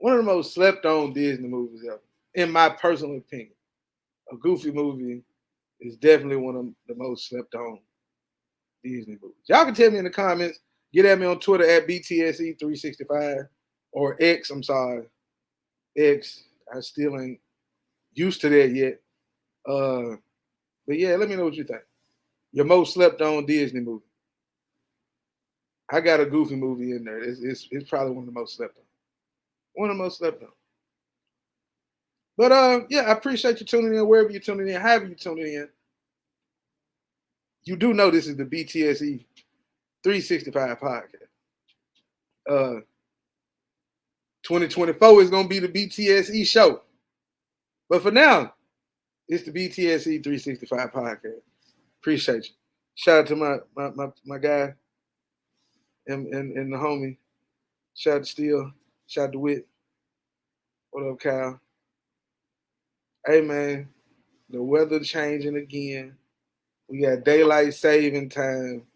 one of the most slept on Disney movies ever, in my personal opinion. A Goofy movie is definitely one of the most slept on Disney movies. Y'all can tell me in the comments. Get at me on Twitter at BTSE365 or X. I'm sorry, X. I still ain't used to that yet. But yeah, let me know what you think. Your most slept on Disney movie. I got a Goofy movie in there. It's probably one of the most slept on. One of the most slept on. But yeah, I appreciate you tuning in wherever you're tuning in, however you're tuning in. You do know this is the BTSE 365 podcast. 2024 is gonna be the BTSE show. But for now, it's the BTSE 365 podcast. Appreciate you. Shout out to my guy and the homie. Shout out to Steele. Shout out to Wit. What up, Kyle? Hey man, the weather changing again. We got daylight saving time.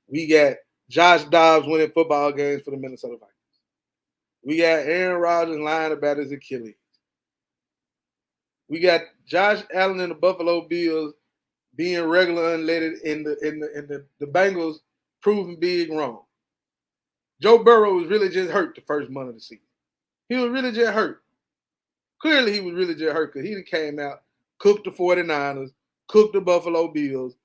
We got Josh Dobbs winning football games for the Minnesota Vikings. We got Aaron Rodgers lying about his Achilles. We got Josh Allen and the Buffalo Bills being regular unleaded in the Bengals proving Bigg wrong. Joe Burrow was really just hurt the first month of the season. He was really just hurt. Clearly, he was really just hurt because he came out, cooked the 49ers, cooked the Buffalo Bills.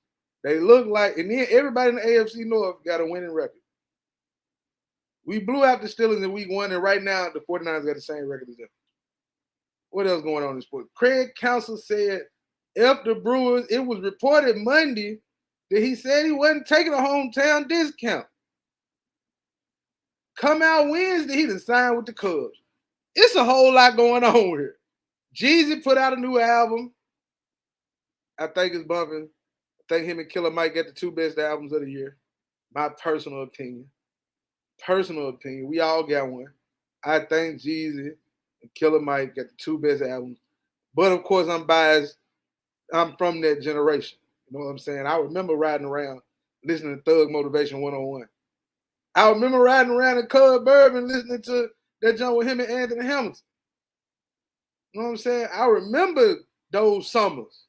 They look like, and then everybody in the AFC North got a winning record. We blew out the Steelers in week 1, and right now the 49ers got the same record as them. What else going on in sport? Craig Counsel said if the Brewers, it was reported Monday that he said he wasn't taking a hometown discount. Come out Wednesday, he done signed with the Cubs. It's a whole lot going on here. Jeezy put out a new album. I think it's bumping. I think him and Killer Mike got the 2 best albums of the year. My personal opinion. We all got one. I think Jeezy and Killer Mike got the 2 best albums. But of course, I'm biased. I'm from that generation. You know what I'm saying? I remember riding around listening to Thug Motivation 101. I remember riding around in Cub Bourbon listening to that joint with him and Anthony Hamilton. You know what I'm saying? I remember those summers.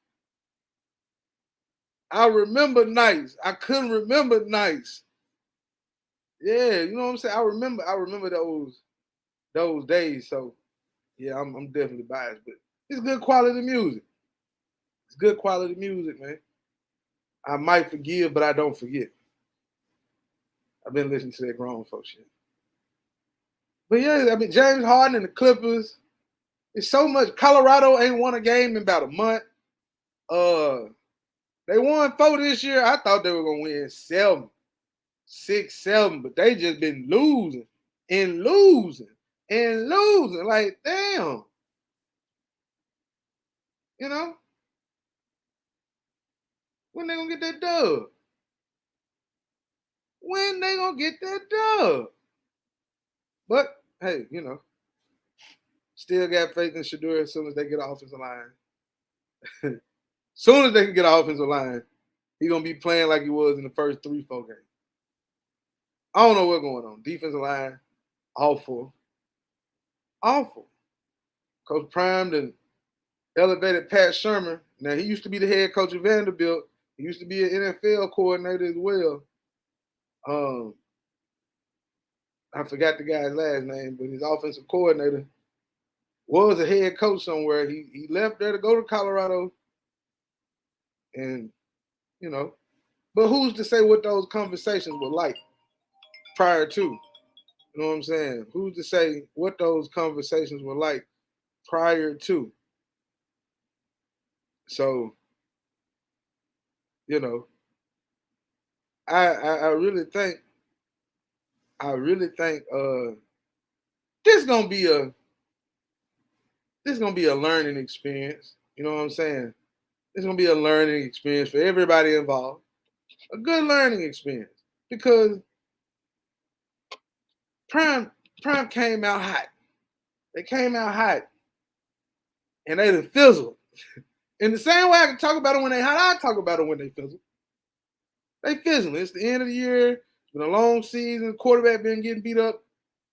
I remember nights. I couldn't remember nights. Yeah, you know what I'm saying? I remember those days. So yeah, I'm definitely biased, but it's good quality music. It's good quality music, man. I might forgive, but I don't forget. I've been listening to that grown folks shit. But yeah, I mean, James Harden and the Clippers. It's so much. Colorado ain't won a game in about a month. They won 4 this year. I thought they were gonna win 7, 6, 7, but they just been losing and losing and losing. Like, damn. You know? When they gonna get that dub? When they gonna get that dub? But hey, you know, still got faith in Shedeur as soon as they get an offensive line. Soon as they can get an offensive line, he's gonna be playing like he was in the first 3, 4 games. I don't know what's going on. Defensive line, awful. Awful. Coach Prime and elevated Pat Shermer. Now, he used to be the head coach of Vanderbilt. He used to be an NFL coordinator as well. I forgot the guy's last name, but his offensive coordinator was a head coach somewhere. He left there to go to Colorado. And, you know, but who's to say what those conversations were like prior to? You know what I'm saying? Who's to say what those conversations were like prior to? So, you know, I really think this gonna be a learning experience. You know what I'm saying? It's gonna be a learning experience for everybody involved. A good learning experience because Prime came out hot. They came out hot, and they done fizzled. In the same way I can talk about it when they hot, I talk about it when they fizzle. They fizzling. It's the end of the year. It's been a long season. Quarterback been getting beat up.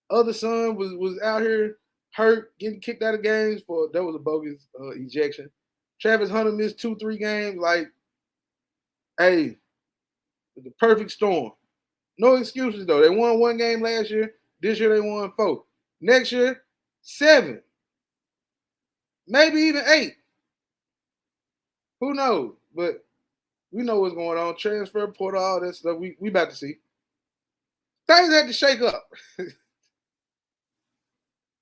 Other son was out here hurt, getting kicked out of games for that was a bogus ejection. Travis Hunter missed 2-3 games. Like, hey, the perfect storm. No excuses though. They won 1 game last year. This year they won 4. Next year, 7. Maybe even 8. Who knows? But we know what's going on. Transfer portal, all that stuff. We about to see. Things had to shake up.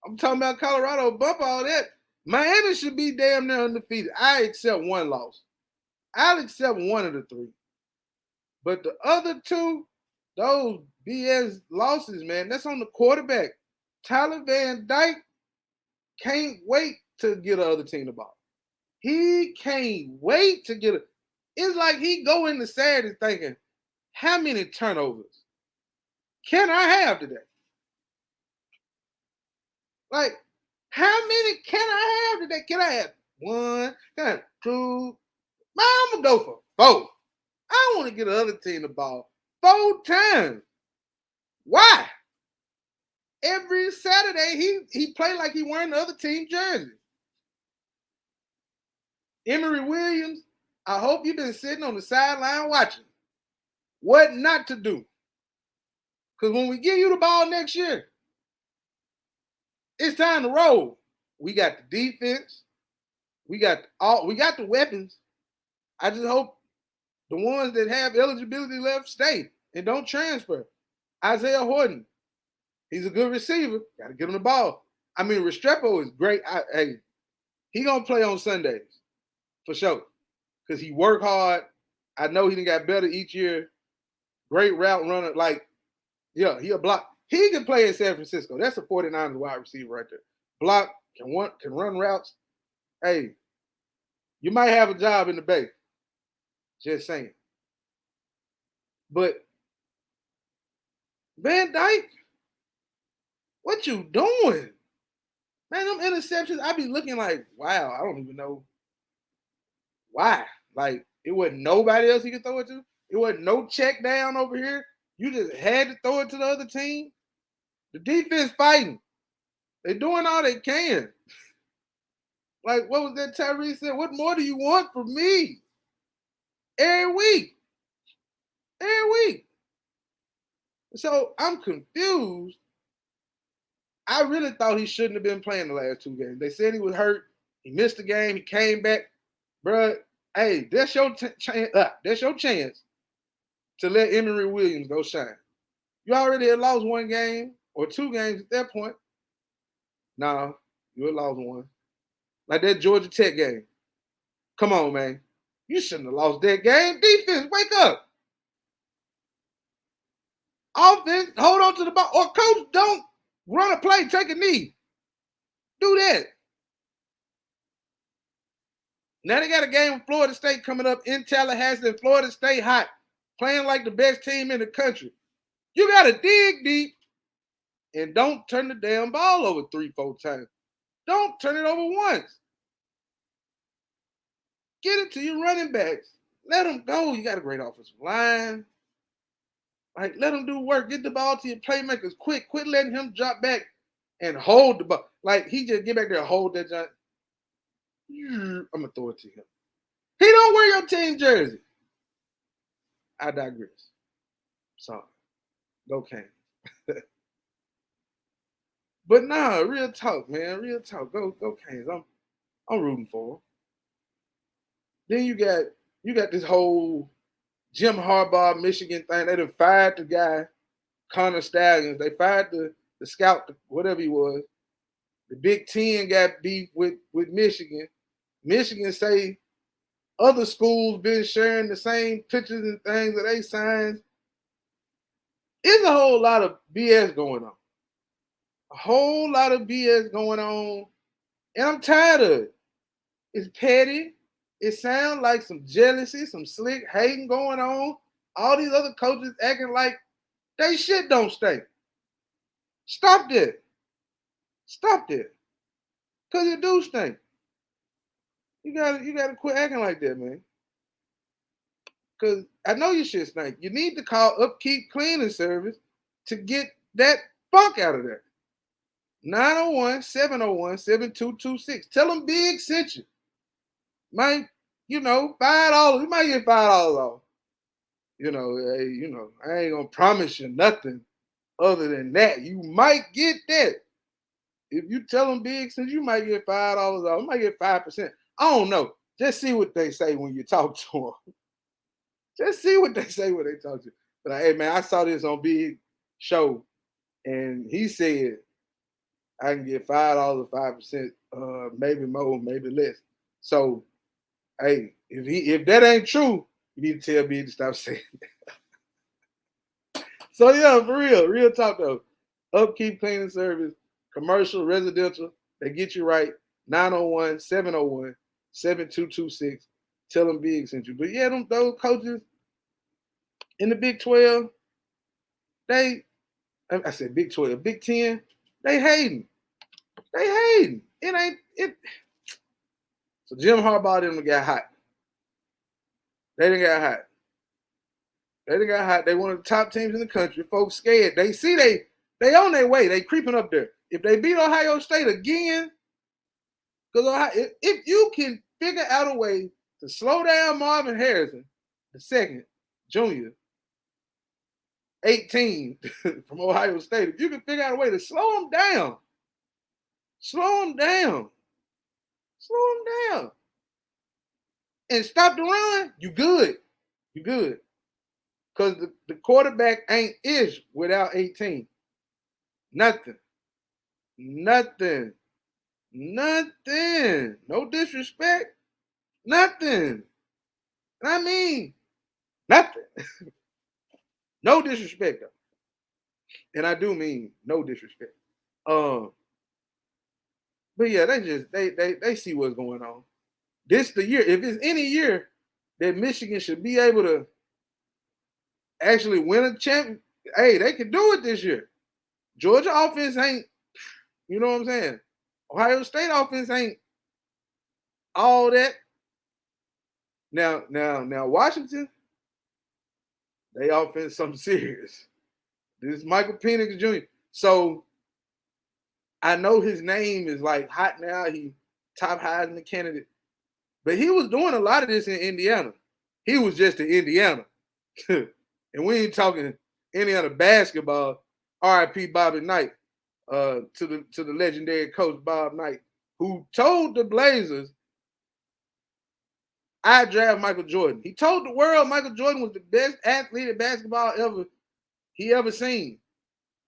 I'm talking about Colorado, bump all that. Miami should be damn near undefeated. I accept 1 loss. I'll accept 1 of the 3. But the other 2, those BS losses, man, that's on the quarterback. Tyler Van Dyke can't wait to get the other team the ball. He can't wait to get it. It's like he go into Saturday thinking, how many turnovers can I have today? Like, how many can I have today? Can I have 1? Can I have 2? Man, I'm going to go for 4. I want to get the other team the ball 4 times. Why? Every Saturday, he played like he wearing the other team jersey. Emory Williams, I hope you've been sitting on the sideline watching. What not to do. Because when we give you the ball next year, it's time to roll. We got the defense. We got the weapons. I just hope the ones that have eligibility left stay and don't transfer. Isaiah Horton, he's a good receiver. Got to get him the ball. I mean, Restrepo is great. Hey, he gonna play on Sundays for sure because he work hard. I know he done got better each year. Great route runner. Like, yeah, he'll block. He can play in San Francisco. That's a 49ers wide receiver right there. Block, can run routes. Hey, you might have a job in the Bay. Just saying. But Van Dyke, what you doing? Man, them interceptions, I be looking like, wow, I don't even know why. Like, it wasn't nobody else he could throw it to. It wasn't no check down over here. You just had to throw it to the other team. The defense fighting. They're doing all they can. Like, what was that Tyrese said? What more do you want from me? Every week. Every week. So I'm confused. I really thought he shouldn't have been playing the last 2 games. They said he was hurt. He missed the game. He came back. Bruh, hey, that's your chance to let Emory Williams go shine. You already had lost 1 game or 2 games at that point. Nah, you had lost 1. Like that Georgia Tech game. Come on, man. You shouldn't have lost that game. Defense, wake up. Offense, hold on to the ball. Or coach, don't run a play, take a knee. Do that. Now they got a game with Florida State coming up in Tallahassee, and Florida State hot, playing like the best team in the country. You got to dig deep and don't turn the damn ball over 3-4 times. Don't turn it over once. Get it to your running backs. Let them go. You got a great offensive line. Like, let them do work. Get the ball to your playmakers quick. Quit letting him drop back and hold the ball. Like, he just get back there and hold that giant. I'm going to throw it to him. He don't wear your team jersey. I digress. Sorry. Go Canes. But nah, real talk, man. Real talk. Go Canes. I'm rooting for him. Then you got this whole Jim Harbaugh, Michigan thing. They done fired the guy, Connor Stallions. They fired the scout, whatever he was. The Big Ten got beef with Michigan. Michigan say other schools been sharing the same pictures and things that they signed. There's a whole lot of BS going on. A whole lot of BS going on. And I'm tired of it. It's petty. It sounds like some jealousy, some slick hating going on. All these other coaches acting like they shit don't stink. Stop that. Stop that. Because it do stink. You gotta quit acting like that, man. Because I know your shit stink. You need to call Upkeep Cleaning Service to get that funk out of there. 901-701-7226. Tell them Bigg sent you. Might, $5. You might get $5 off. Hey, I ain't gonna promise you nothing other than that. You might get that. If you tell them Bigg sent you, might get $5 off. You might get 5%. I don't know. Just see what they say when you talk to them. Just see what they say when they talk to you. But hey, man, I saw this on Bigg show, and he said I can get $5 or 5%, maybe more, maybe less. So, hey, if that ain't true, you need to tell Bigg to stop saying that. So yeah, for real talk though. Upkeep cleaning service, commercial, residential, they get you right. 901-701-7226. Tell them Bigg sent you. But yeah, those coaches in the Big 12, I said Big 12, Big 10, they hating. It ain't it. So Jim Harbaugh them got hot. They didn't got hot. They one of the top teams in the country. Folks scared. They see they on their way. They creeping up there. If they beat Ohio State again, because if you can figure out a way to slow down Marvin Harrison, the second, junior, 18 from Ohio State, if you can figure out a way to slow him down, and stop the run, you good. Because the quarterback ain't ish without 18. Nothing. No disrespect. Nothing. I mean, nothing. No disrespect, though. And I do mean no disrespect. But yeah, they see what's going on. This the year. If it's any year that Michigan should be able to actually win a champion, hey, they can do it this year. Georgia offense ain't, you know what I'm saying? Ohio State offense ain't all that. Now, Washington, they offense something serious. This is Michael Penix Jr. So I know his name is like hot now. He top Heisman candidate. But he was doing a lot of this in Indiana. He was just in Indiana. And we ain't talking Indiana basketball. R.I.P. Bobby Knight, to the legendary coach Bob Knight, who told the Blazers, I draft Michael Jordan. He told the world Michael Jordan was the best athlete in basketball ever seen.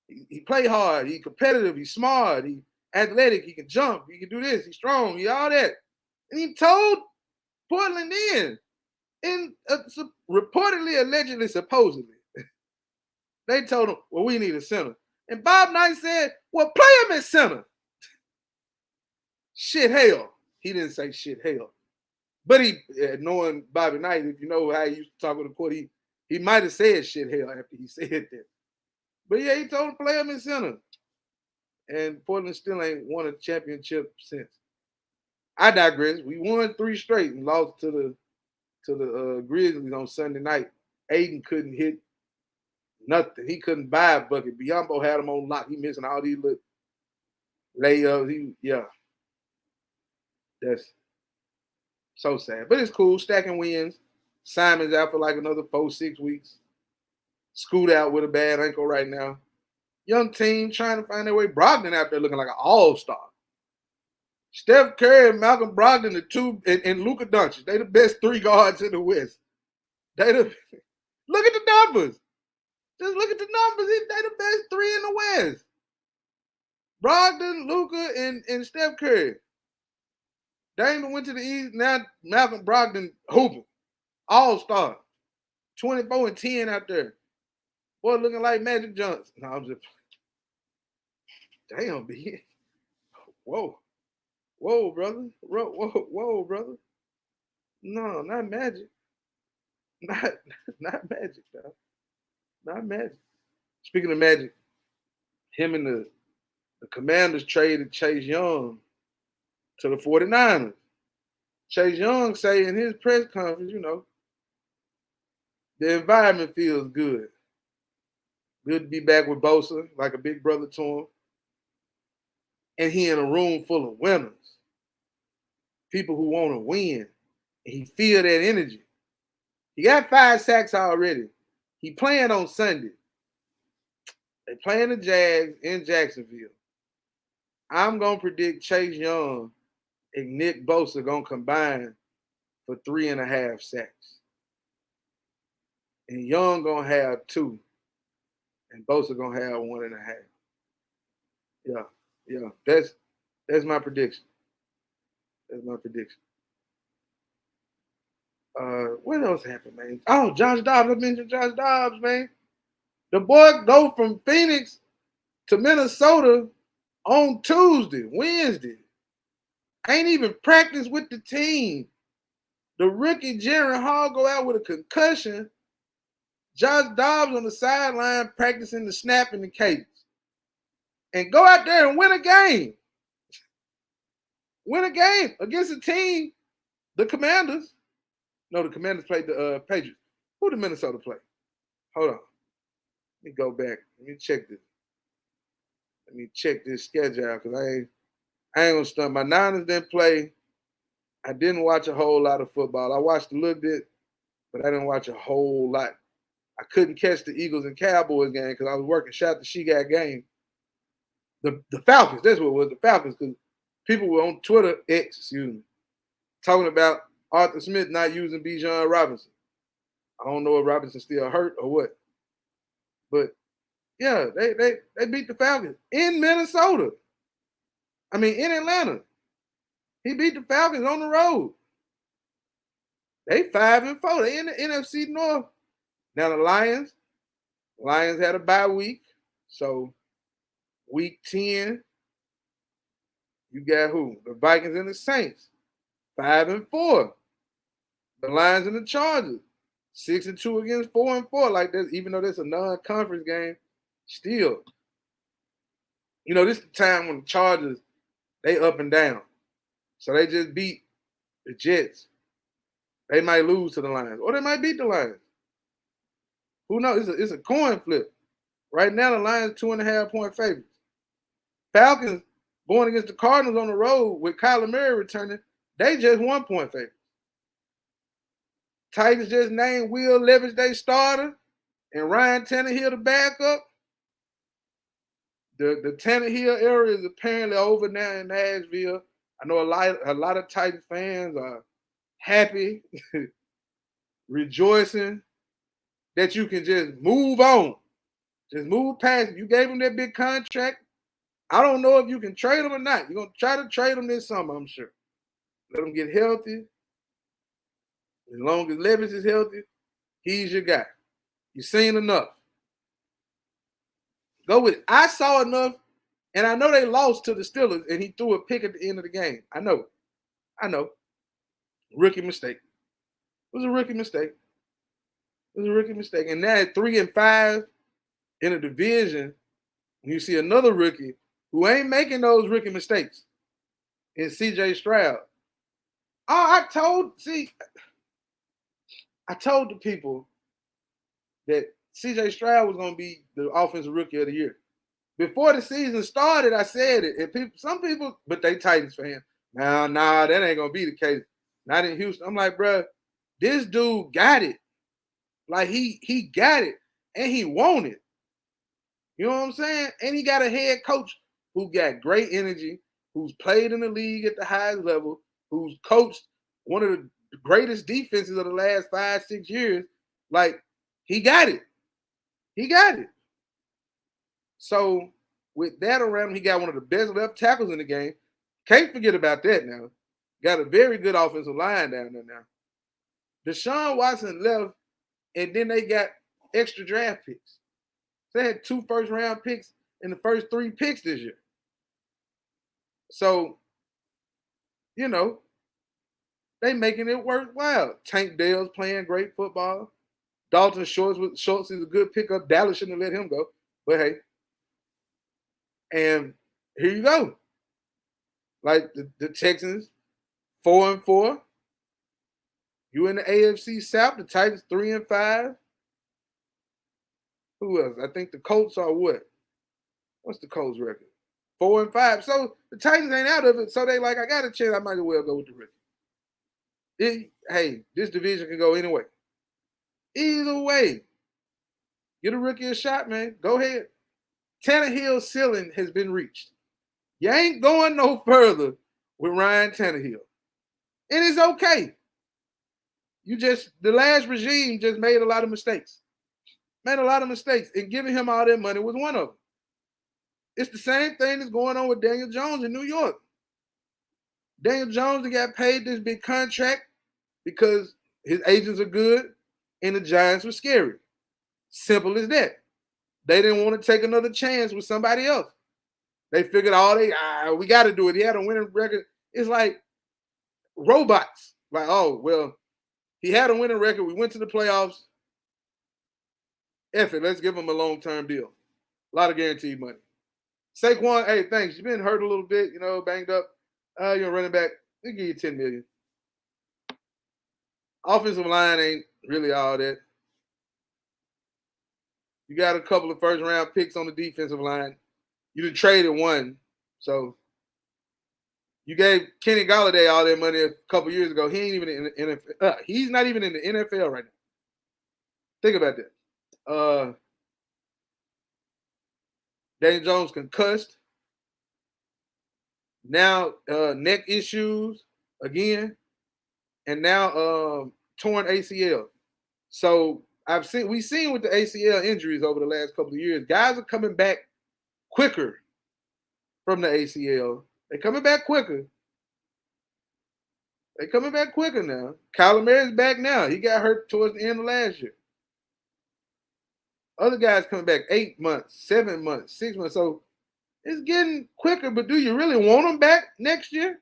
He played hard. He competitive. He's smart. He athletic. He can jump. He can do this. He's strong. He all that. And he told Portland and reportedly, allegedly, supposedly, they told him, well, we need a center. And Bob Knight said, well, play him at center. Shit hell. He didn't say shit hell. But knowing Bobby Knight, if you know how he used to talk with the court, he might have said shit hell after he said that. But yeah, he told him to play him in center. And Portland still ain't won a championship since. I digress. We won 3 straight and lost to the Grizzlies on Sunday night. Aiden couldn't hit nothing. He couldn't buy a bucket. Biombo had him on lock. He missing all these little layups. That's so sad. But it's cool. Stacking wins. Simon's out for like another 4-6 weeks. Scoot out with a bad ankle right now. Young team trying to find their way. Brogdon out there looking like an all-star. Steph Curry and Malcolm Brogdon, the two, and Luka Doncic. They the best 3 guards in the West. Look at the numbers. Just look at the numbers. They the best 3 in the West. Brogdon, Luka, and Steph Curry. Dame went to the East. Now Malcolm Brogdon hooping. All-star. 24 and 10 out there. Boy looking like Magic Johnson. No, I'm just damn, B. Whoa, brother. Whoa, brother. No, not Magic. Not Magic, though. Not Magic. Speaking of Magic, him and the Commanders traded Chase Young to the 49ers. Chase Young say in his press conference, the environment feels good. Good to be back with Bosa, like a big brother to him. and he in a room full of winners, people who want to win, and he feel that energy. He got 5 sacks already. He playing on Sunday. They playing the Jags in Jacksonville. I'm gonna predict Chase Young and Nick Bosa gonna combine for 3.5 sacks, and Young gonna have 2, and Bosa gonna have 1.5. Yeah. That's my prediction. That's my prediction. What else happened, man? Oh, Josh Dobbs. I mentioned Josh Dobbs, man. The boy go from Phoenix to Minnesota on Tuesday, Wednesday. Ain't even practiced with the team. The rookie Jaren Hall go out with a concussion. Josh Dobbs on the sideline practicing the snap and the cadence. And go out there and win a game. Win a game against a team, the Commanders. No, the Commanders played the Patriots. Who did Minnesota play? Hold on. Let me go back. Let me check this. Let me check this schedule out because I ain't gonna stunt. My Niners didn't play. I didn't watch a whole lot of football. I watched a little bit, but I didn't watch a whole lot. I couldn't catch the Eagles and Cowboys game because I was working. Shout out to She Got Game. The Falcons, that's what it was, the Falcons, because people were on Twitter, talking about Arthur Smith not using Bijan Robinson. I don't know if Robinson still hurt or what. But yeah, they beat the Falcons in Minnesota. I mean, in Atlanta. He beat the Falcons on the road. They 5-4. They in the NFC North. Now the Lions had a bye week. So week 10, you got who? The Vikings and the Saints. 5-4. The Lions and the Chargers. 6-2 against 4-4. Like that, even though that's a non-conference game, still. You know, this is the time when the Chargers, they up and down. So they just beat the Jets. They might lose to the Lions. Or they might beat the Lions. Who knows? It's a coin flip. Right now, the Lions 2.5-point favorites. Falcons going against the Cardinals on the road with Kyler Murray returning, they just 1-point favorites. Titans just named Will Levis their starter and Ryan Tannehill the backup. The Tannehill era is apparently over now in Nashville. I know a lot of Titans fans are happy, rejoicing that you can just move on. Just move past it. You gave him that big contract. I don't know if you can trade him or not. You're going to try to trade him this summer, I'm sure. Let him get healthy. As long as Levis is healthy, he's your guy. You've seen enough. Go with it. I saw enough, and I know they lost to the Steelers, and he threw a pick at the end of the game. I know. Rookie mistake. It was a rookie mistake. And now at 3-5 in a division, you see another rookie who ain't making those rookie mistakes in C.J. Stroud. I told the people that C.J. Stroud was going to be the offensive rookie of the year. Before the season started, I said it. And some people, but they Titans fans, nah, that ain't going to be the case. Not in Houston. I'm like, bro, this dude got it. Like, he got it, and he won it. You know what I'm saying? And he got a head coach who got great energy, who's played in the league at the highest level, who's coached one of the greatest defenses of the last 5-6 years. Like, he got it. So, with that around him, he got one of the best left tackles in the game. Can't forget about that now. Got a very good offensive line down there now. Deshaun Watson left, and then they got extra draft picks. They had 2 first-round picks in the first 3 picks this year. So, you know, they making it worthwhile. Tank Dell's playing great football. Dalton Schultz is a good pickup. Dallas shouldn't have let him go. But, hey. And here you go. Like the Texans, 4-4. You in the AFC South. The Titans 3-5. Who else? I think the Colts are what? What's the Colts record? 4 and 5. So the Titans ain't out of it. So they like, I got a chance. I might as well go with the rookie. Hey, this division can go any way. Either way, get a rookie a shot, man. Go ahead. Tannehill's ceiling has been reached. You ain't going no further with Ryan Tannehill. And it's okay. The last regime just made a lot of mistakes. And giving him all that money was one of them. It's the same thing that's going on with Daniel Jones in New York. Daniel Jones got paid this big contract because his agents are good and the Giants were scary. Simple as that. They didn't want to take another chance with somebody else. They figured we got to do it. He had a winning record. It's like robots. Like, oh, well, he had a winning record. We went to the playoffs. F it, let's give him a long-term deal. A lot of guaranteed money. Saquon, hey, thanks. You've been hurt a little bit, banged up. You're running back. We'll give you $10 million. Offensive line ain't really all that. You got a couple of first-round picks on the defensive line. You done traded one. So you gave Kenny Golladay all that money a couple years ago. He ain't even in the NFL. He's not even in the NFL right now. Think about that. Daniel Jones concussed. Now neck issues again. And now torn ACL. So we've seen with the ACL injuries over the last couple of years, guys are coming back quicker from the ACL. They're coming back quicker. Now. Kyler Murray's back now. He got hurt towards the end of last year. Other guys coming back 8 months, 7 months, 6 months. So it's getting quicker, but do you really want them back next year?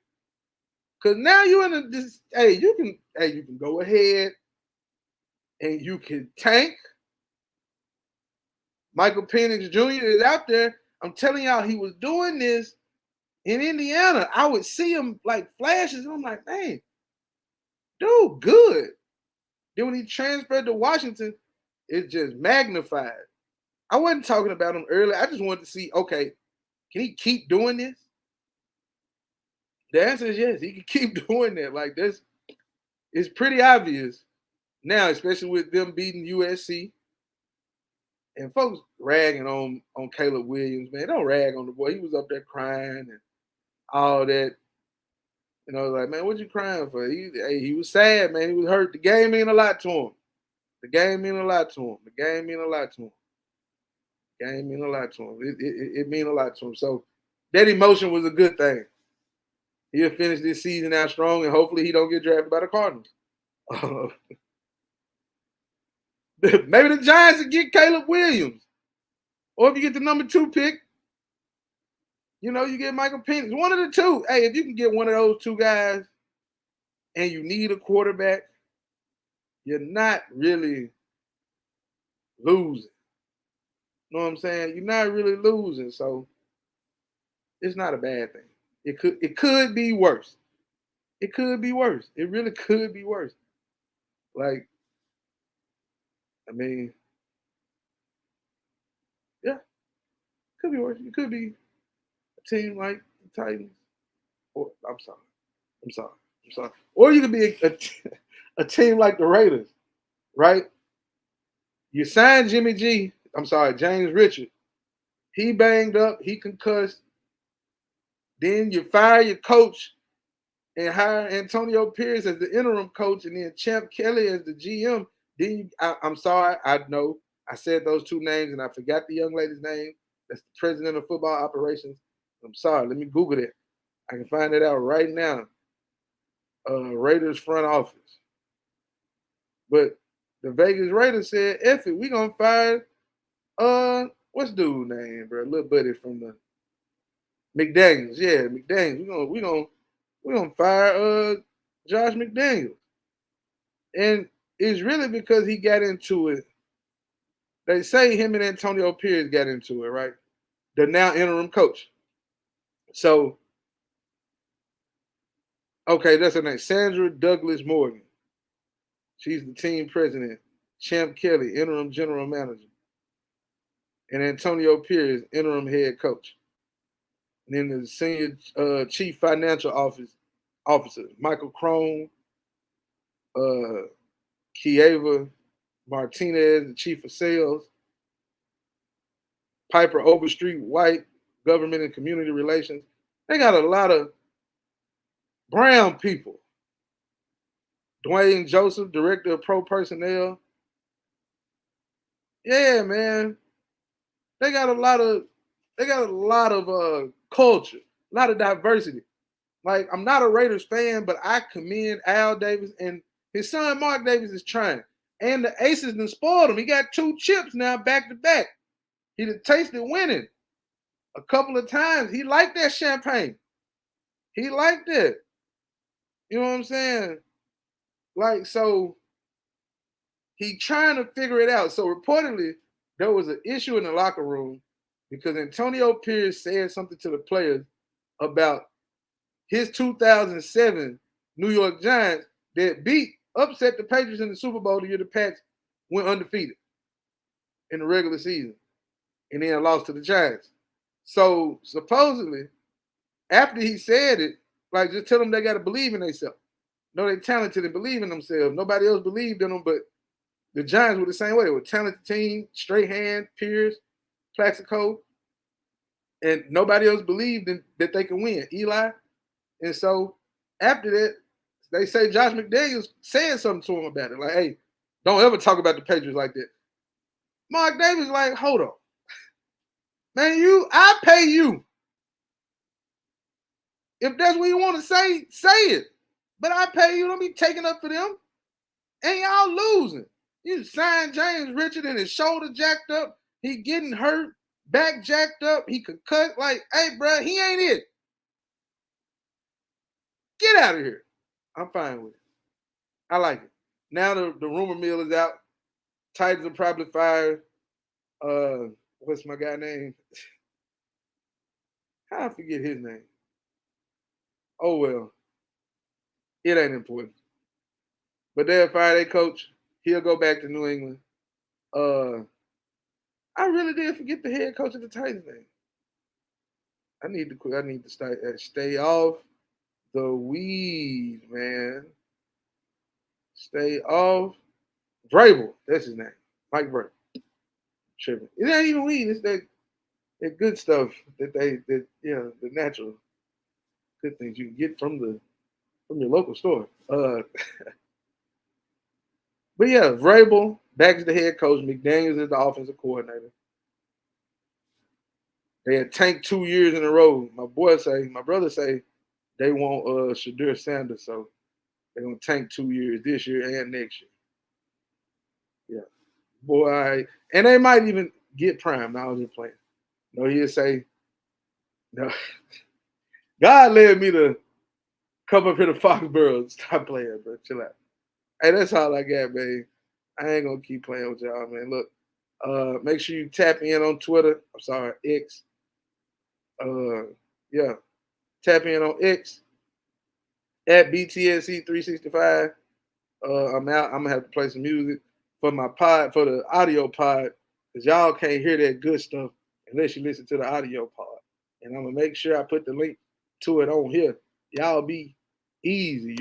Because now you're in you can go ahead and you can tank. Michael Penix Jr. is out there. I'm telling y'all, he was doing this in Indiana. I would see him like flashes, and I'm like, man, dude, good. Then when he transferred to Washington, it just magnified. I wasn't talking about him earlier. I just wanted to see, okay, can he keep doing this? The answer is yes. He can keep doing that. Like this, it's pretty obvious now, especially with them beating USC. And folks ragging on Caleb Williams, man. Don't rag on the boy. He was up there crying and all that. Like, man, what you crying for? He was sad, man. He was hurt. The game mean a lot to him. It mean a lot to him. So that emotion was a good thing. He'll finish this season out strong, and hopefully he don't get drafted by the Cardinals. Maybe the Giants will get Caleb Williams. Or if you get the number 2 pick, you get Michael Penix. One of the two. Hey, if you can get one of those two guys and you need a quarterback, you're not really losing. You know what I'm saying? You're not really losing. So it's not a bad thing. It could be worse. It really could be worse. Like, I mean, yeah, could be worse. It could be a team like the Titans. Or I'm sorry. Or you could be a team like the Raiders, right? You signed James Richard. He banged up. He concussed. Then you fire your coach and hire Antonio Pierce as the interim coach, and then Champ Kelly as the GM. Then I'm sorry, I know I said those two names and I forgot the young lady's name. That's the president of football operations. I'm sorry. Let me Google it. I can find it out right now. Raiders front office. But the Vegas Raiders said, F it, we gonna fire what's dude's name, bro? Little buddy from the McDaniels. Yeah, McDaniels. We're gonna fire Josh McDaniels. And it's really because he got into it. They say him and Antonio Pierce got into it, right? The now interim coach. So, okay, that's her name. Sandra Douglas Morgan. She's the team president. Champ Kelly, interim general manager. And Antonio Pierce, interim head coach. And then the senior chief financial officer, Michael Crone, Kieva Martinez, the chief of sales, Piper Overstreet White, government and community relations. They got a lot of brown people. Dwayne Joseph, director of pro personnel. Yeah, man. They got a lot of culture, a lot of diversity. Like, I'm not a Raiders fan, but I commend Al Davis, and his son Mark Davis is trying. And the Aces done spoiled him. He got 2 chips now back to back. He done tasted winning a couple of times. He liked that champagne. He liked it. You know what I'm saying? Like, so he trying to figure it out. So reportedly, there was an issue in the locker room because Antonio Pierce said something to the players about his 2007 New York Giants that upset the Patriots in the Super Bowl the year the Pats went undefeated in the regular season and then lost to the Giants. So supposedly, after he said it, like, just tell them they got to believe in themselves. No, they're talented and believe in themselves. Nobody else believed in them, but the Giants were the same way. They were a talented team, straight hand, Pierce, Plaxico, and nobody else believed that they could win. Eli. And so after that, they say Josh McDaniels said something to him about it. Like, hey, don't ever talk about the Patriots like that. Mark Davis like, hold on. Man, I pay you. If that's what you want to say it. But I pay you. Don't be taking up for them. And y'all losing. You signed James Richard and his shoulder jacked up. He getting hurt, back jacked up. He could cut. Like, hey, bro, he ain't it. Get out of here. I'm fine with it. I like it. Now the rumor mill is out. Titans will probably fire. What's my guy name? How I forget his name? Oh well. It ain't important. But they'll fire their coach. He'll go back to New England. I really did forget the head coach of the Titans name. I need to stay off the weed, man. Stay off. Vrabel, that's his name. Mike Vrabel. Tripping. It ain't even weed. It's that good stuff the natural good things you can get from your local store. But yeah, Vrabel back as the head coach. McDaniels is the offensive coordinator. They had tanked 2 years in a row. My brother say they want Shadur Sanders, so they're gonna tank 2 years this year and next year. Yeah, boy, and they might even get Prime. I was just playing. No, he'll say, no. God led me to come up here to Foxborough. Stop playing, bro. Chill out. Hey, that's all I got, man. I ain't gonna keep playing with y'all, man. Look, make sure you tap in on Twitter. I'm sorry, X. Yeah, tap in on X at BTSC365. I'm out. I'm gonna have to play some music for my pod, for the audio pod, because y'all can't hear that good stuff unless you listen to the audio pod. And I'm gonna make sure I put the link to it on here. Y'all be easy.